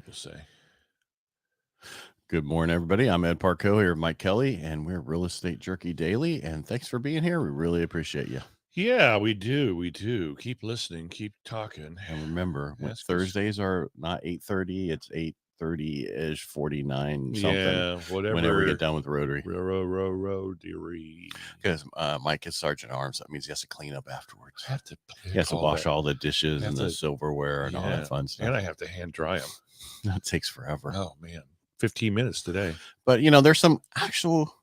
people say. Good morning, everybody. I'm Ed Parcaut here with Mike Kelly, and we're Real Estate Jerky Daily. And thanks for being here. We really appreciate you. Yeah, we do. We do. Keep listening. Keep talking. And remember, when Ask us. Thursdays are not 8:30, it's 8:30-ish, 49 something. Yeah, whatever. Whenever we get done with Rotary. Rotary. Because Mike is Sergeant Arms. That means he has to clean up afterwards. I have to. He has to wash all the dishes and the silverware and all that fun stuff. And I have to hand dry them. That takes forever. Oh, man. 15 minutes today. But, there's some actual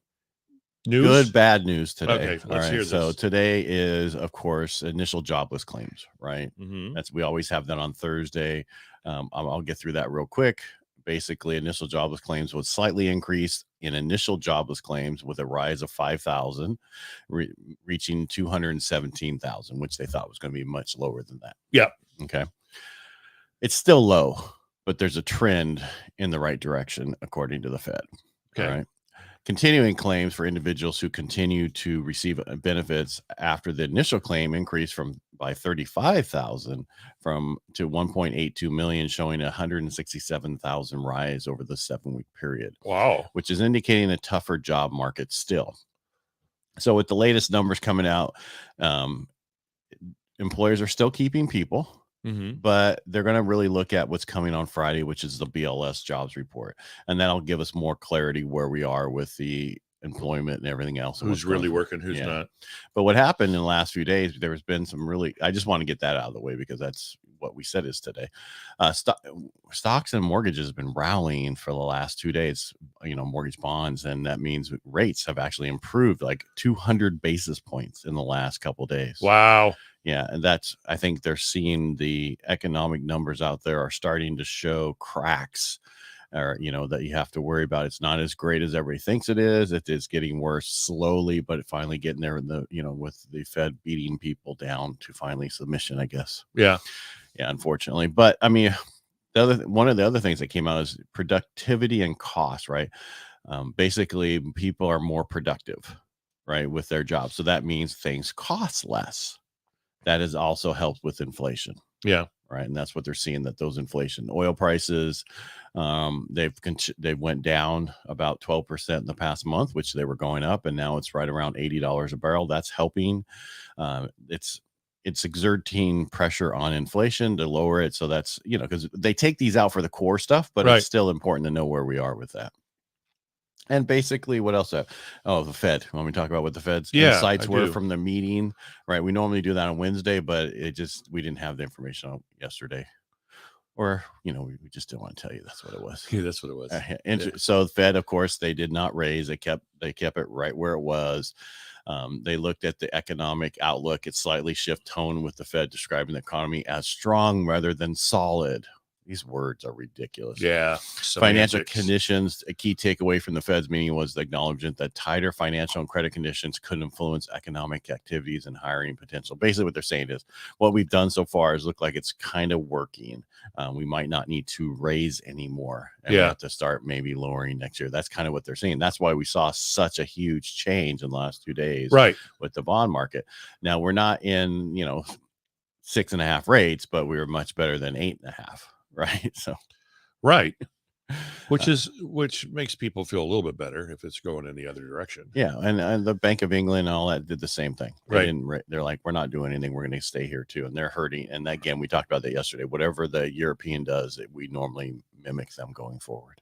news? Good, bad news today. Okay, let's hear this. So today is, of course, initial jobless claims, right? Mm-hmm. We always have that on Thursday. I'll get through that real quick. Basically, initial jobless claims was slightly increased in initial jobless claims with a rise of 5,000, reaching 217,000, which they thought was going to be much lower than that. Yeah. Okay. It's still low, but there's a trend in the right direction, according to the Fed. Okay. All right. Continuing claims for individuals who continue to receive benefits after the initial claim increased by 35,000 to 1.82 million, showing a 167,000 rise over the 7-week period. Wow. Which is indicating a tougher job market still. So with the latest numbers coming out, employers are still keeping people. Mm-hmm. But they're going to really look at what's coming on Friday, which is the BLS jobs report. And that'll give us more clarity where we are with the employment and everything else. Who's really working, who's not. But what happened in the last few days, there has been some I just want to get that out of the way because that's what we said is today. Stocks and mortgages have been rallying for the last 2 days, mortgage bonds. And that means rates have actually improved like 200 basis points in the last couple of days. Wow. Yeah. And I think they're seeing the economic numbers out there are starting to show cracks or, that you have to worry about. It's not as great as everybody thinks it is. It is getting worse slowly, but it finally getting there with the Fed beating people down to finally submission, I guess. Yeah. Yeah, unfortunately. But I mean, one of the other things that came out is productivity and cost, right? Basically, people are more productive, right, with their jobs. So that means things cost less. That has also helped with inflation. Yeah. Right. And that's what they're seeing, that those inflation oil prices, they went down about 12% in the past month, which they were going up. And now it's right around $80 a barrel. That's helping. It's exerting pressure on inflation to lower it. So that's, because they take these out for the core stuff, but It's still important to know wwhere we are with that. And basically, what else? The Fed. Want me to talk about what the Fed's insights were from the meeting? Right. We normally do that on Wednesday, but we didn't have the information on yesterday. Or, we just didn't want to tell you that's what it was. Yeah, that's what it was. So the Fed, of course, they did not raise. They kept it right where it was. They looked at the economic outlook. It slightly shift tone with the Fed describing the economy as strong rather than solid. These words are ridiculous. Yeah. Financial conditions. A key takeaway from the Fed's meeting was the acknowledgement that tighter financial and credit conditions could influence economic activities and hiring potential. Basically, what they're saying is what we've done so far is look like it's kind of working. We might not need to raise anymore. And we have to start maybe lowering next year. That's kind of what they're saying. That's why we saw such a huge change in the last 2 days with the bond market. Now, we're not in, 6.5 rates, but we were much better than 8.5. Right. So, right. Which makes people feel a little bit better if it's going in the other direction. Yeah. And the Bank of England and all that did the same thing. Right. They're like, we're not doing anything. We're going to stay here too. And they're hurting. And again, we talked about that yesterday. Whatever the European does, we normally mimic them going forward.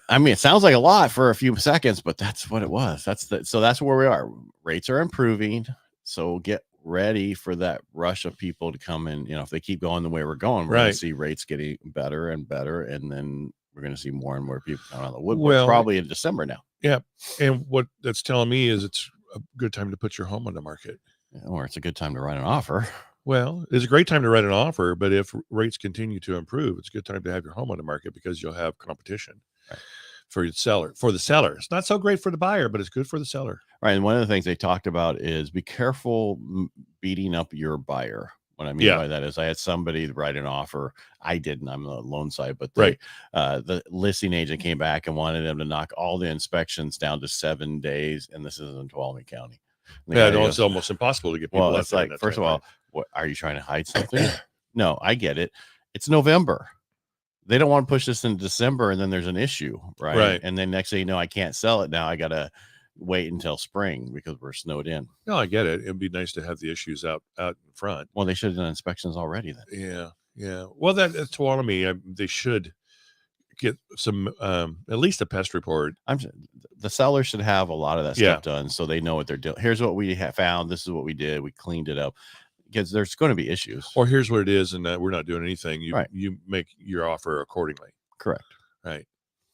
I mean, it sounds like a lot for a few seconds, but that's what it was. So that's where we are. Rates are improving. So get ready for that rush of people to come in. If they keep going the way we're going, we're going to see rates getting better and better, and then we're going to see more and more people come out of the woodwork probably in December now. Yeah, and what that's telling me is it's a good time to put your home on the market, or it's a good time to write an offer. Well, it's a great time to write an offer, but if rates continue to improve, it's a good time to have your home on the market because you'll have competition. Right. For the seller. It's not so great for the buyer, but it's good for the seller. Right. And one of the things they talked about is be careful beating up your buyer. What I mean by that is I had somebody write an offer. I didn't. I'm on the loan side, but the listing agent came back and wanted them to knock all the inspections down to 7 days. And this is in Tuolumne County. It's almost impossible to get people. Well, it's like, first of all, what, are you trying to hide something? No, I get it. It's November. they don't want to push this in December, and then there's an issue, right? Right. And then next thing you know, I can't sell it now. I gotta wait until spring because we're snowed in. No, I get it. It'd be nice to have the issues out in front. Well, they should have done inspections already then. Yeah. Well, that's to me. They should get some at least a pest report. The seller should have a lot of that Yeah. stuff done so they know what they're doing. Here's what we found. This is what we did. We cleaned it up. Because there's going to be issues. Or here's what it is, and we're not doing anything. Right. You make your offer accordingly. Correct. Right.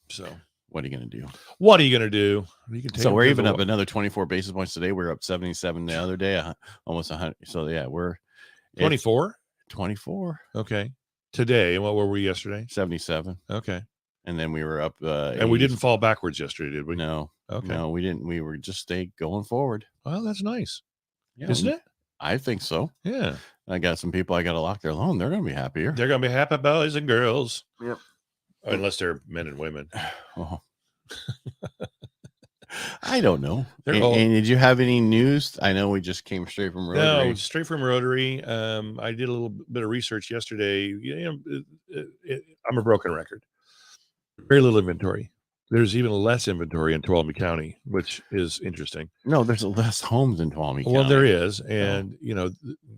So what are you going to do? What are you going to do? You can take so we're even up another 24 basis points today. We're up 77 the other day, almost 100. So yeah, we're 24. 24. Okay. Today, and what were we yesterday? 77. Okay. And then we were up. And we didn't fall backwards yesterday, did we? No. Okay. No, we didn't. We were just going forward. Well, that's nice. Yeah, isn't it? I think so. Yeah. I got some people I got to lock their loan. They're going to be happier. They're going to be happy boys and girls. Yep. Unless they're men and women. Oh. I don't know. And did you have any news? I know we just came straight from Rotary. No, straight from Rotary. I did a little bit of research yesterday. I'm a broken record. Very little inventory. There's even less inventory in Tuolumne County, which is interesting. No, there's less homes in Tuolumne County. Well, there is. And,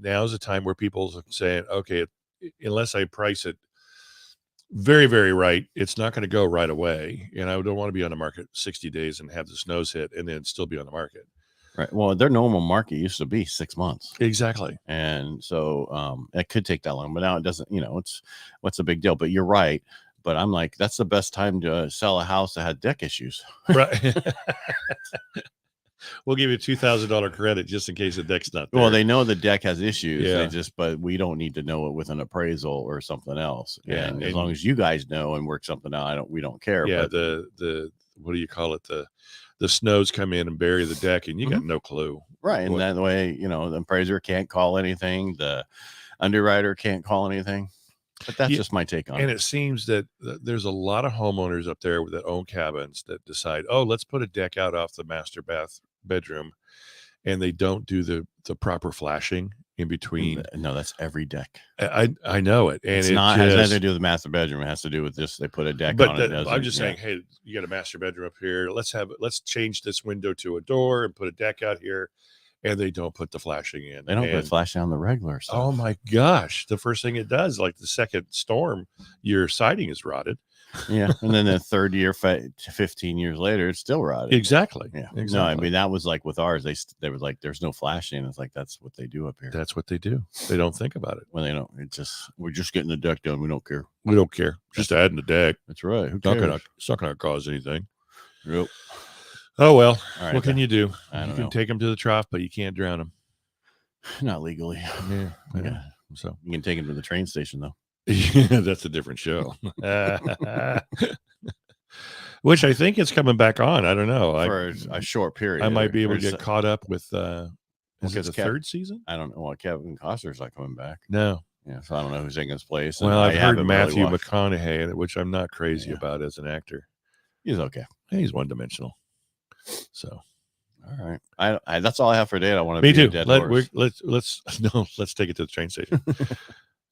now's the time where people are saying, okay, unless I price it very, very right, it's not going to go right away. And I don't want to be on the market 60 days and have the snows hit and then still be on the market. Right. Well, their normal market used to be 6 months. Exactly. And so it could take that long, but now it doesn't, what's the big deal? But you're right. But I'm like, that's the best time to sell a house that had deck issues. Right. We'll give you $2,000 credit just in case the deck's not there. Well, they know the deck has issues. Yeah. But we don't need to know it with an appraisal or something else. Yeah. And as long as you guys know and work something out, we don't care. Yeah. But the what do you call it? The snows come in and bury the deck and you got no clue. Right. And that way, the appraiser can't call anything. The underwriter can't call anything. But that's just my take on it. And it seems that there's a lot of homeowners up there that own cabins that decide, oh, let's put a deck out off the master bedroom, and they don't do the proper flashing in between. No, that's every deck. I know it, and it's not has nothing to do with the master bedroom. It has to do with just they put a deck on it. I'm just saying, hey, you got a master bedroom up here. Let's change this window to a door and put a deck out here. And they don't put the flashing in. They don't put flashing on the regular stuff. Oh my gosh. The first thing it does, like the second storm, your siding is rotted. Yeah. And then the third year, 15 years later, it's still rotted. Exactly. Yeah. Exactly. No, I mean, that was like with ours. They were like, there's no flashing. It's like, that's what they do up here. That's what they do. They don't think about it. When they don't, we're just getting the deck done. We don't care. We don't care. Just adding the deck. That's right. Who cares? It's not going to cause anything. Yep. Oh, well, right, what can you do? I don't you can know. take them to the trough, but you can't drown them. Not legally. Yeah. So you can take them to the train station, though. That's a different show. Which I think is coming back on. I don't know. For a short period. I might be able to get caught up with is it the third season? I don't know. Well, Kevin Costner's not coming back. No. Yeah, so I don't know who's taking his place. Well, I've heard Matthew McConaughey, which I'm not crazy about as an actor. He's okay. He's one-dimensional. So, all right. I that's all I have for today. I want to be too. A dead horse. Let's take it to the train station.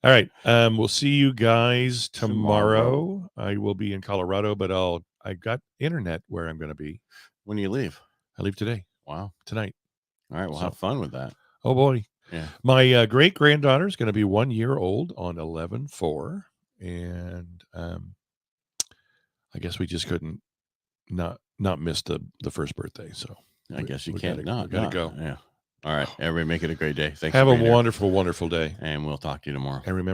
All right. We'll see you guys tomorrow. I will be in Colorado, but I got internet where I'm going to be. When do you leave? I leave today. Wow. Tonight. All right. We'll have fun with that. Oh boy. Yeah. My great granddaughter is going to be 1 year old on 11/4, and I guess we just couldn't not miss the first birthday. So I guess you can't not go. Yeah. All right. Everybody make it a great day. Thanks. Have a wonderful, wonderful day. And we'll talk to you tomorrow. And remember.